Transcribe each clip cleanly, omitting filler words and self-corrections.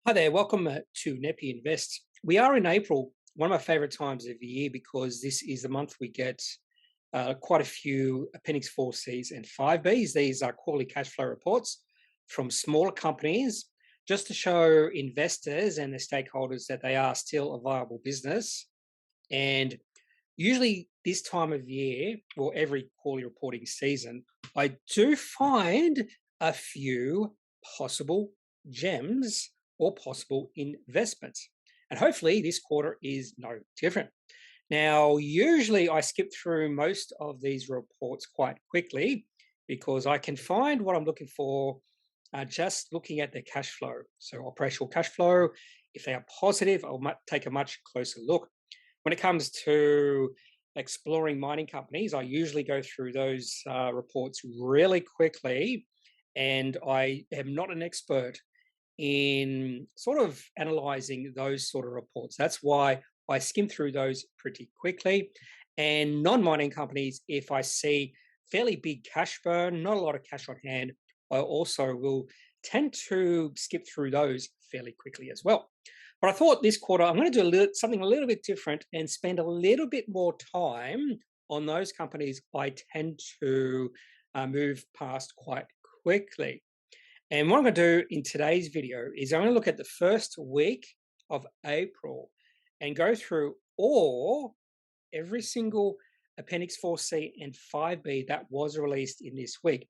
Hi there, welcome to Kneppy Invest. We are in April, one of my favorite times of the year because this is the month we get quite a few Appendix 4Cs and 5Bs. These are quarterly cash flow reports from smaller companies just to show investors and the stakeholders that they are still a viable business. And usually, this time of year, or every quarterly reporting season, I do find a few possible gems or possible investments. And hopefully, this quarter is no different. Now, usually I skip through most of these reports quite quickly because I can find what I'm looking for just looking at the cash flow. So, operational cash flow, if they are positive, I'll take a much closer look. When it comes to exploring mining companies, I usually go through those reports really quickly, and I am not an expert in sort of analyzing those sort of reports. That's why I skim through those pretty quickly. And non-mining companies, if I see fairly big cash burn, not a lot of cash on hand, I also will tend to skip through those fairly quickly as well. But I thought this quarter I'm going to do something a little bit different and spend a little bit more time on those companies I tend to move past quite quickly. And what I'm going to do in today's video is I'm going to look at the first week of April and go through every single Appendix 4C and 5B that was released in this week.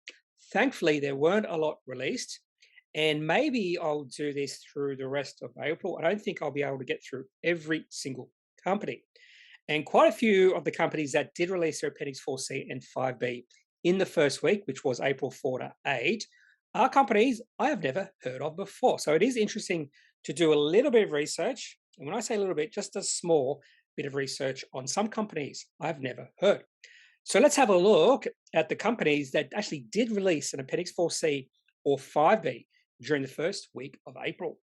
Thankfully, there weren't a lot released, and maybe I'll do this through the rest of April. I don't think I'll be able to get through every single company. And quite a few of the companies that did release their Appendix 4C and 5B in the first week, which was April 4 to 8, are companies I have never heard of before. So it is interesting to do a little bit of research. And when I say a little bit, just a small bit of research on some companies I've never heard. So let's have a look at the companies that actually did release an Appendix 4C or 5B during the first week of April.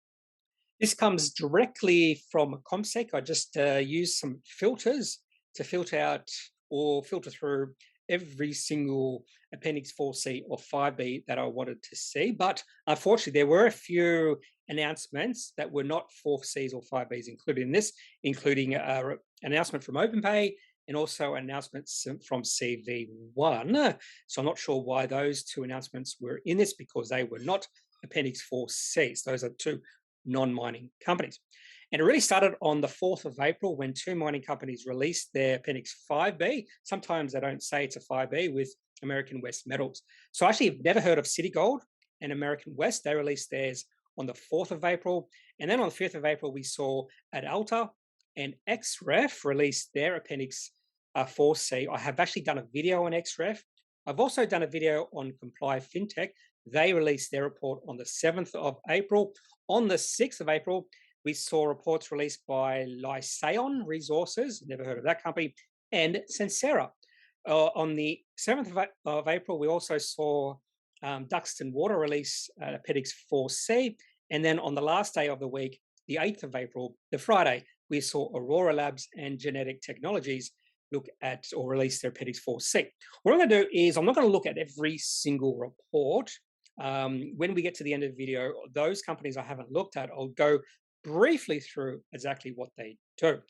This comes directly from ComSec. I just used some filters to filter out or filter through every single Appendix 4C or 5B that I wanted to see. But unfortunately, there were a few announcements that were not 4Cs or 5Bs included in this, including an announcement from OpenPay and also announcements from CV1. So I'm not sure why those two announcements were in this because they were not Appendix 4Cs. Those are two non-mining companies. And it really started on the 4th of April when two mining companies released their Appendix 5B. Sometimes they don't say it's a 5B with American West Metals. So I actually have never heard of CITIGOLD and American West. They released theirs on the 4th of April. And then on the 5th of April, we saw Adalta and XREF release their Appendix 4C. I have actually done a video on XREF. I've also done a video on Comply FinTech. They released their report on the 7th of April. On the 6th of April, we saw reports released by seaosn Resources, never heard of that company, and Sensera. On the 7th of April, we also saw Duxton Water release Appendix 4C. And then on the last day of the week, the 8th of April, the Friday, we saw Aurora Labs and Genetic Technologies look at or release their Appendix 4C. What I'm going to do is I'm not going to look at every single report. When we get to the end of the video, those companies I haven't looked at, I'll go briefly through exactly what they do.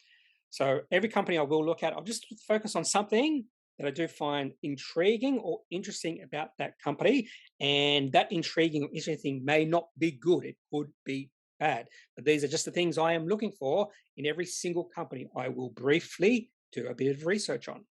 So every company I will look at, I'll just focus on something that I do find intriguing or interesting about that company. And that intriguing or interesting may not be good. It could be bad. But these are just the things I am looking for in every single company I will briefly do a bit of research on.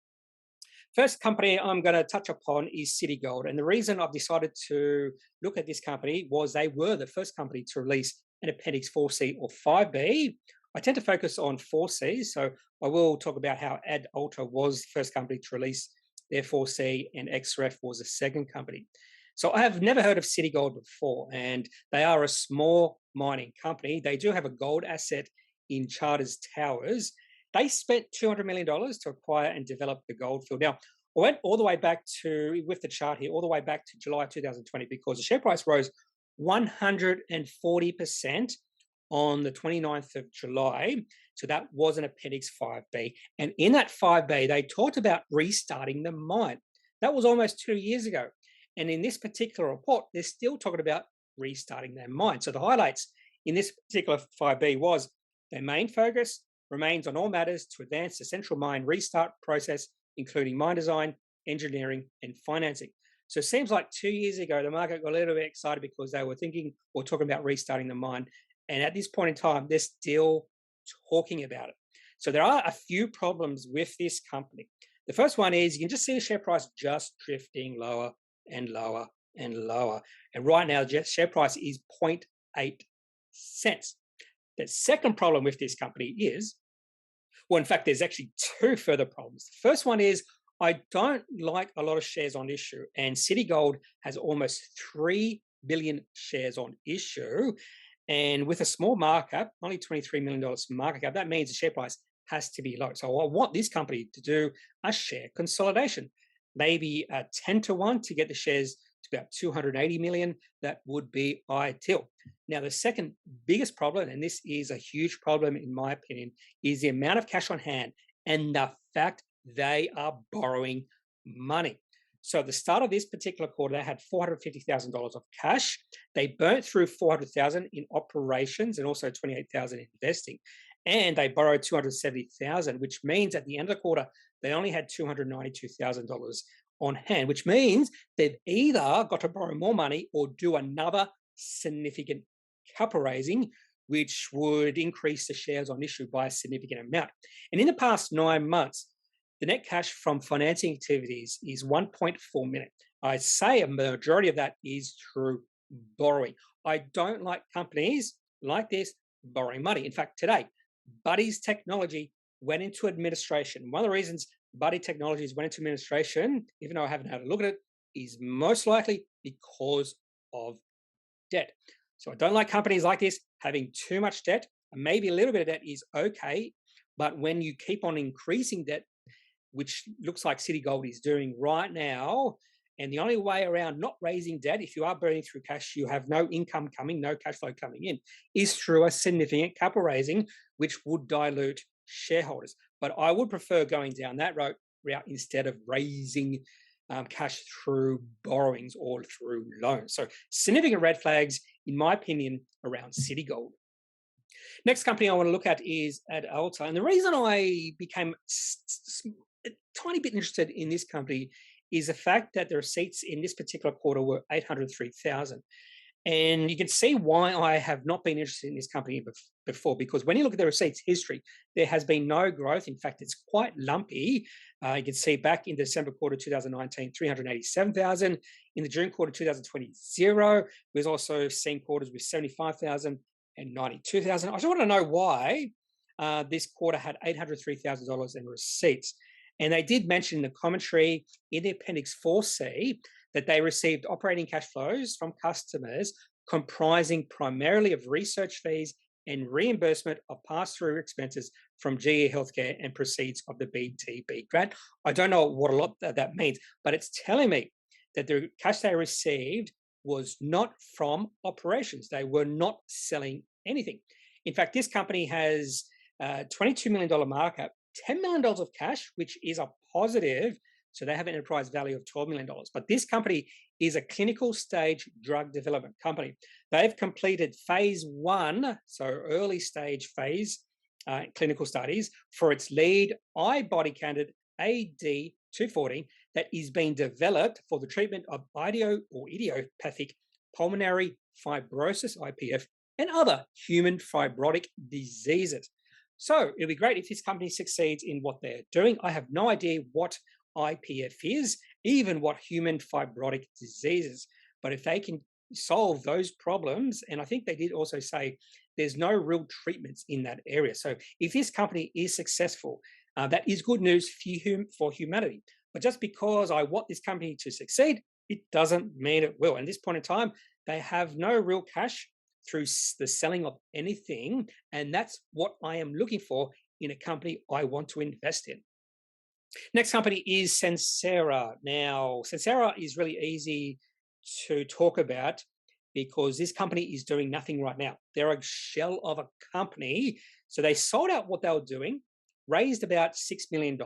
First company I'm going to touch upon is CITIGOLD. And the reason I've decided to look at this company was they were the first company to release an Appendix 4C or 5B. I tend to focus on 4Cs, so I will talk about how Adalta was the first company to release their 4C and XREF was the second company. So I have never heard of CITIGOLD before, and they are a small mining company. They do have a gold asset in Charters Towers. They spent $200 million to acquire and develop the gold field. Now, I went all the way back to, with the chart here, all the way back to July 2020 because the share price rose 140% on the 29th of July. So that was an Appendix 5B. And in that 5B, they talked about restarting the mine. That was almost 2 years ago. And in this particular report, they're still talking about restarting their mine. So the highlights in this particular 5B was their main focus remains on all matters to advance the central mine restart process, including mine design, engineering, and financing. So it seems like 2 years ago, the market got a little bit excited because they were thinking or talking about restarting the mine. And at this point in time, they're still talking about it. So there are a few problems with this company. The first one is you can just see the share price just drifting lower and lower and lower. And right now, the share price is 0.8 cents. The second problem with this company is, well, in fact, there's actually two further problems. The first one is I don't like a lot of shares on issue, and CITIGOLD has almost 3 billion shares on issue. And with a small market cap, only $23 million market cap, that means the share price has to be low. So I want this company to do a share consolidation, maybe a 10 to 1 to get the shares to about 280 million. That would be ideal. Now, the second biggest problem, and this is a huge problem in my opinion, is the amount of cash on hand and the fact they are borrowing money. So at the start of this particular quarter, they had $450,000 of cash. They burnt through $400,000 in operations and also $28,000 in investing. And they borrowed $270,000, which means at the end of the quarter, they only had $292,000 on hand, which means they've either got to borrow more money or do another significant capital raising, which would increase the shares on issue by a significant amount. And in the past 9 months, the net cash from financing activities is 1.4 million. I'd say a majority of that is through borrowing. I don't like companies like this borrowing money. In fact, today, Buddy's Technology went into administration. One of the reasons Buddy Technologies went into administration, even though I haven't had a look at it, is most likely because of debt. So I don't like companies like this having too much debt. Maybe a little bit of debt is okay, but when you keep on increasing debt, which looks like CITIGOLD is doing right now, and the only way around not raising debt, if you are burning through cash, you have no income coming, no cash flow coming in, is through a significant capital raising, which would dilute shareholders. But I would prefer going down that route instead of raising cash through borrowings or through loans. So significant red flags, in my opinion, around CITIGOLD. Next company I want to look at is Alta. And the reason I became a tiny bit interested in this company is the fact that the receipts in this particular quarter were 803,000. And you can see why I have not been interested in this company before, because when you look at the receipts history, there has been no growth. In fact, it's quite lumpy. You can see back in the December quarter 2019, 387,000. In the June quarter 2020, 0. We've also seen quarters with 75,000 and 92,000. I just want to know why this quarter had $803,000 in receipts. And they did mention in the commentary in the Appendix 4C that they received operating cash flows from customers comprising primarily of research fees and reimbursement of pass-through expenses from GE Healthcare and proceeds of the BTB grant. I don't know what a lot that means, but it's telling me that the cash they received was not from operations. They were not selling anything. In fact, this company has a $22 million markup, $10 million of cash, which is a positive. So they have an enterprise value of $12 million. But this company is a clinical stage drug development company. They've completed phase 1, so early stage phase clinical studies for its lead eye-body candidate AD214 that is being developed for the treatment of idiopathic pulmonary fibrosis, IPF, and other human fibrotic diseases. So it'd be great if this company succeeds in what they're doing. I have no idea what IPF is, even what human fibrotic diseases. But if they can solve those problems, and I think they did also say there's no real treatments in that area. So if this company is successful, that is good news for humanity. But just because I want this company to succeed, it doesn't mean it will. And at this point in time, they have no real cash through the selling of anything. And that's what I am looking for in a company I want to invest in. Next company is Sensera. Now, Sensera is really easy to talk about because this company is doing nothing right now. They're a shell of a company. So they sold out what they were doing, raised about $6 million.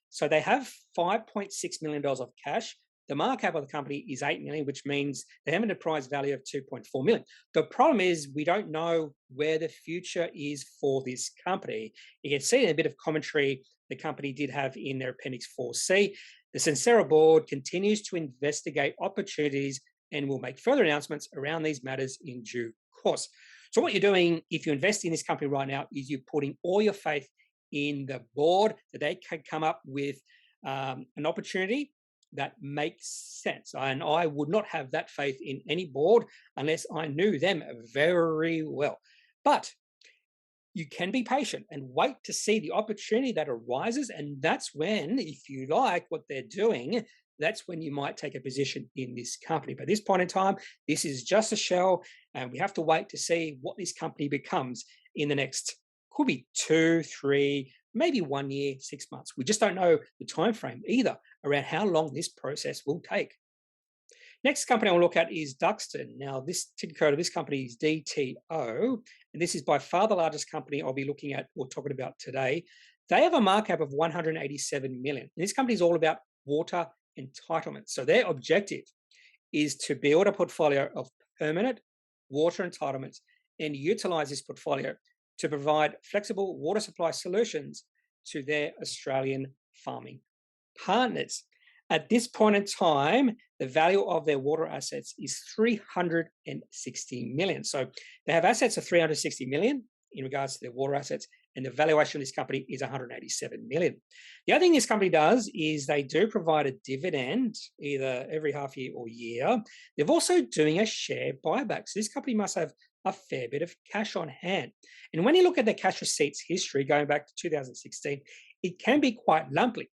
So they have $5.6 million of cash, The market cap of the company is 8 million, which means they have an enterprise value of 2.4 million. The problem is we don't know where the future is for this company. You can see in a bit of commentary the company did have in their Appendix 4C. The Sensera board continues to investigate opportunities and will make further announcements around these matters in due course. So what you're doing if you invest in this company right now is you're putting all your faith in the board that they can come up with an opportunity that makes sense. And I would not have that faith in any board unless I knew them very well. But you can be patient and wait to see the opportunity that arises. And that's when, if you like what they're doing, that's when you might take a position in this company. But at this point in time, this is just a shell, and we have to wait to see what this company becomes in the next, could be 2, 3, maybe 1 year, 6 months. We just don't know the time frame either around how long this process will take. Next company I'll look at is Duxton. Now, this ticker code of this company is DTO, and this is by far the largest company I'll be looking at or talking about today. They have a market cap of 187 million. And this company is all about water entitlements. So their objective is to build a portfolio of permanent water entitlements and utilize this portfolio to provide flexible water supply solutions to their Australian farming partners. At this point in time, the value of their water assets is 360 million. So they have assets of 360 million in regards to their water assets, and the valuation of this company is 187 million. The other thing this company does is they do provide a dividend either every half year or year. They're also doing a share buyback. So this company must have a fair bit of cash on hand. And when you look at their cash receipts history going back to 2016, it can be quite lumpy.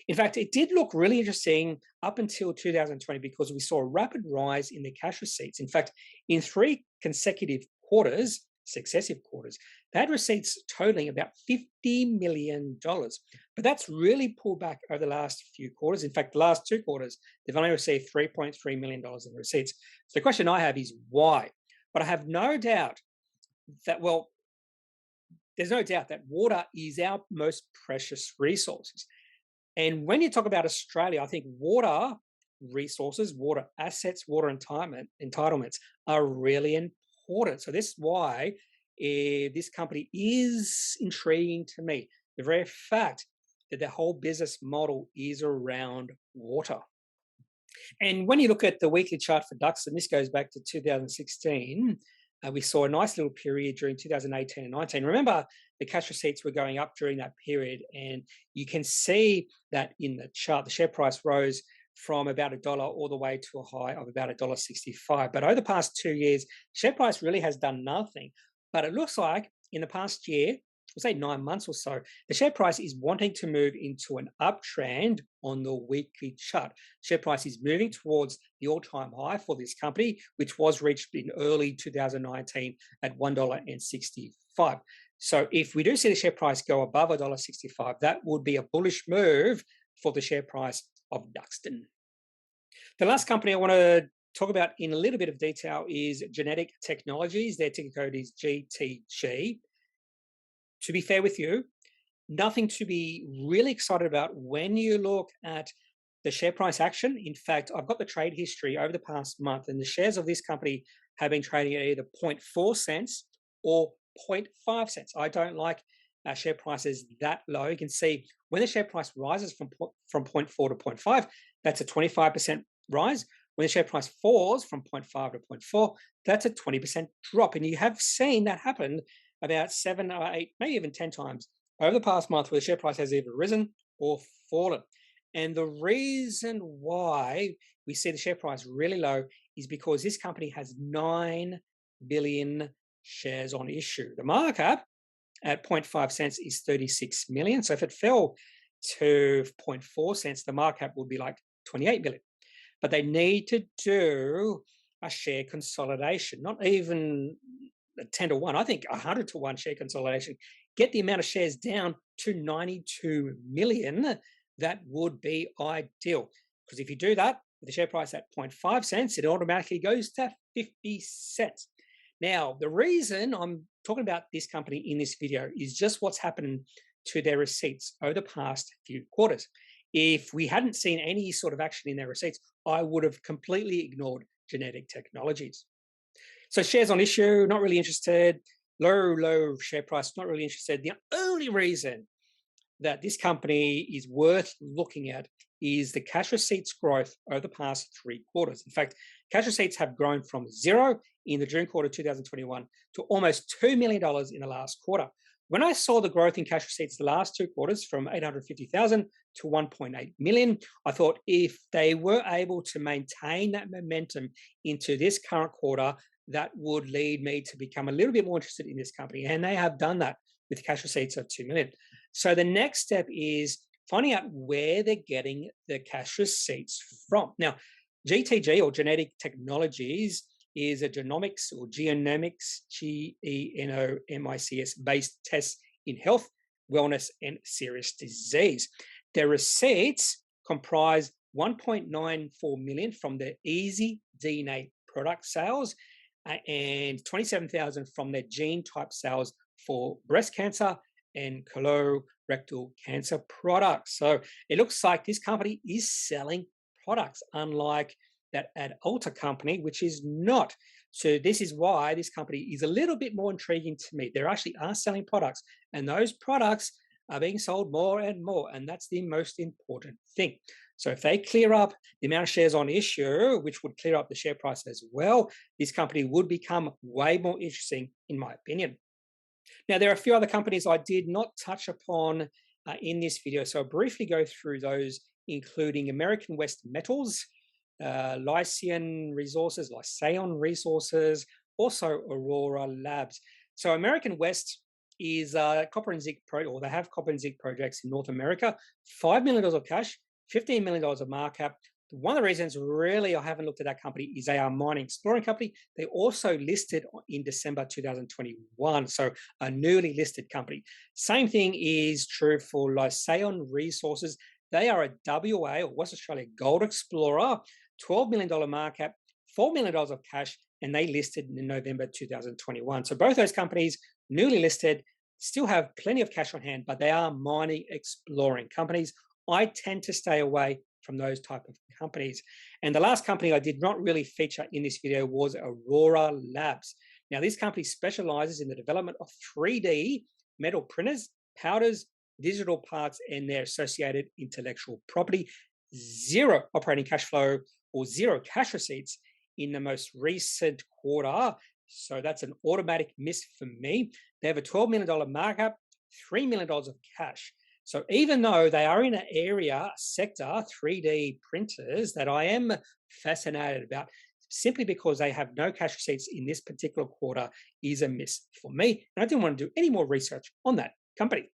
In fact, it did look really interesting up until 2020 because we saw a rapid rise in the cash receipts. In fact, in 3 consecutive quarters, successive quarters, they had receipts totaling about $50 million. But that's really pulled back over the last few quarters. In fact, the last 2 quarters, they've only received $3.3 million in receipts. So the question I have is why? But I have no doubt that, well, there's no doubt that water is our most precious resources. And when you talk about Australia, I think water resources, water assets, water entitlements are really important. So this is why this company is intriguing to me. The very fact that the whole business model is around water. And when you look at the weekly chart for Duxton, this goes back to 2016. We saw a nice little period during 2018 and 19. Remember, the cash receipts were going up during that period, and you can see that in the chart, the share price rose from about $1 all the way to a high of about $1.65. But over the past 2 years, share price really has done nothing. But it looks like in the past year, we'll say 9 months or so, the share price is wanting to move into an uptrend on the weekly chart. Share price is moving towards the all-time high for this company, which was reached in early 2019 at $1.65. So if we do see the share price go above $1.65, that would be a bullish move for the share price of Duxton. The last company I want to talk about in a little bit of detail is Genetic Technologies. Their ticker code is GTG. To be fair with you, nothing to be really excited about when you look at the share price action. In fact, I've got the trade history over the past month, and the shares of this company have been trading at either 0.4 cents or 0.5 cents. I don't like share prices that low. You can see when the share price rises from 0.4 to 0.5, that's a 25% rise. When the share price falls from 0.5 to 0.4, that's a 20% drop. And you have seen that happen about 7 or 8, maybe even 10 times over the past month where the share price has either risen or fallen. And the reason why we see the share price really low is because this company has 9 billion shares on issue. The market cap at 0.5 cents is 36 million. So if it fell to 0.4 cents, the market cap would be like 28 million. But they need to do a share consolidation, not even 10 to 1, I think 100 to 1 share consolidation, get the amount of shares down to 92 million. That would be ideal. Because if you do that with the share price at 0.5 cents, it automatically goes to 50 cents. Now, the reason I'm talking about this company in this video is just what's happened to their receipts over the past few quarters. If we hadn't seen any sort of action in their receipts, I would have completely ignored Genetic Technologies. So shares on issue, not really interested. Low share price, not really interested. The only reason that this company is worth looking at is the cash receipts growth over the past 3 quarters. In fact, cash receipts have grown from 0 in the June quarter 2021 to almost $2 million in the last quarter. When I saw the growth in cash receipts the last 2 quarters from 850,000 to 1.8 million, I thought if they were able to maintain that momentum into this current quarter, that would lead me to become a little bit more interested in this company. And they have done that with cash receipts of 2 million. So the next step is finding out where they're getting the cash receipts from. Now, GTG, or Genetic Technologies, is a genomics or genomics, GENOMICS based test in health, wellness, and serious disease. Their receipts comprise 1.94 million from the Easy DNA product sales and 27,000 from their gene type sales for breast cancer and colorectal cancer products. So it looks like this company is selling products, unlike that Adalta company, which is not. So this is why this company is a little bit more intriguing to me. They actually are selling products, and those products are being sold more and more, and that's the most important thing. So if they clear up the amount of shares on issue, which would clear up the share price as well, this company would become way more interesting, in my opinion. Now, there are a few other companies I did not touch upon in this video, so I'll briefly go through those, including American West Metals, Lycian Resources, also Aurora Labs. So American West is copper and zinc they have copper and zinc projects in North America, $5 million of cash, $15 million of market cap. One of the reasons really I haven't looked at that company is they are a mining exploring company. They also listed in December 2021, so a newly listed company. Same thing is true for Lycian Resources. They are a WA, or West Australia, gold explorer, $12 million market cap, $4 million of cash, and they listed in November 2021. So both those companies, newly listed, still have plenty of cash on hand, but they are mining exploring companies. I tend to stay away from those type of companies. And the last company I did not really feature in this video was Aurora Labs. Now, this company specializes in the development of 3D metal printers, powders, digital parts, and their associated intellectual property. Zero operating cash flow or zero cash receipts in the most recent quarter. So that's an automatic miss for me. They have a $12 million market cap, $3 million of cash. So even though they are in an area, sector, 3D printers, that I am fascinated about, simply because they have no cash receipts in this particular quarter, is a miss for me. And I didn't want to do any more research on that company.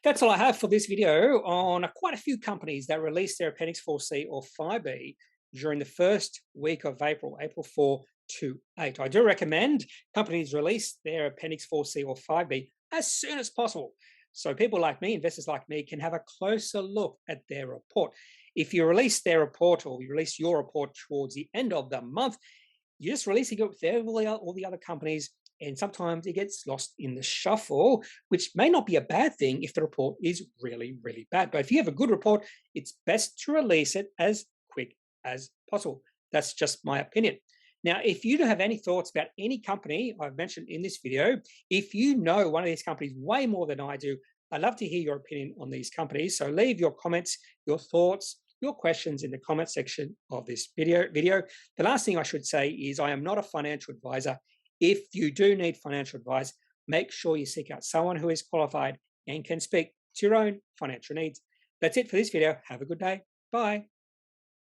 That's all I have for this video on quite a few companies that released their Appendix 4C or 5B during the first week of April, April 4 to 8. I do recommend companies release their Appendix 4C or 5B as soon as possible, so people like me, investors like me, can have a closer look at their report. If you release their report, or you release your report towards the end of the month, you're just releasing it with all the other companies, and sometimes it gets lost in the shuffle, which may not be a bad thing if the report is really, really bad. But if you have a good report, it's best to release it as quick as possible. That's just my opinion. Now, if you don't have any thoughts about any company I've mentioned in this video, if you know one of these companies way more than I do, I'd love to hear your opinion on these companies. So leave your comments, your thoughts, your questions in the comment section of this video. The last thing I should say is I am not a financial advisor. If you do need financial advice, make sure you seek out someone who is qualified and can speak to your own financial needs. That's it for this video. Have a good day. Bye.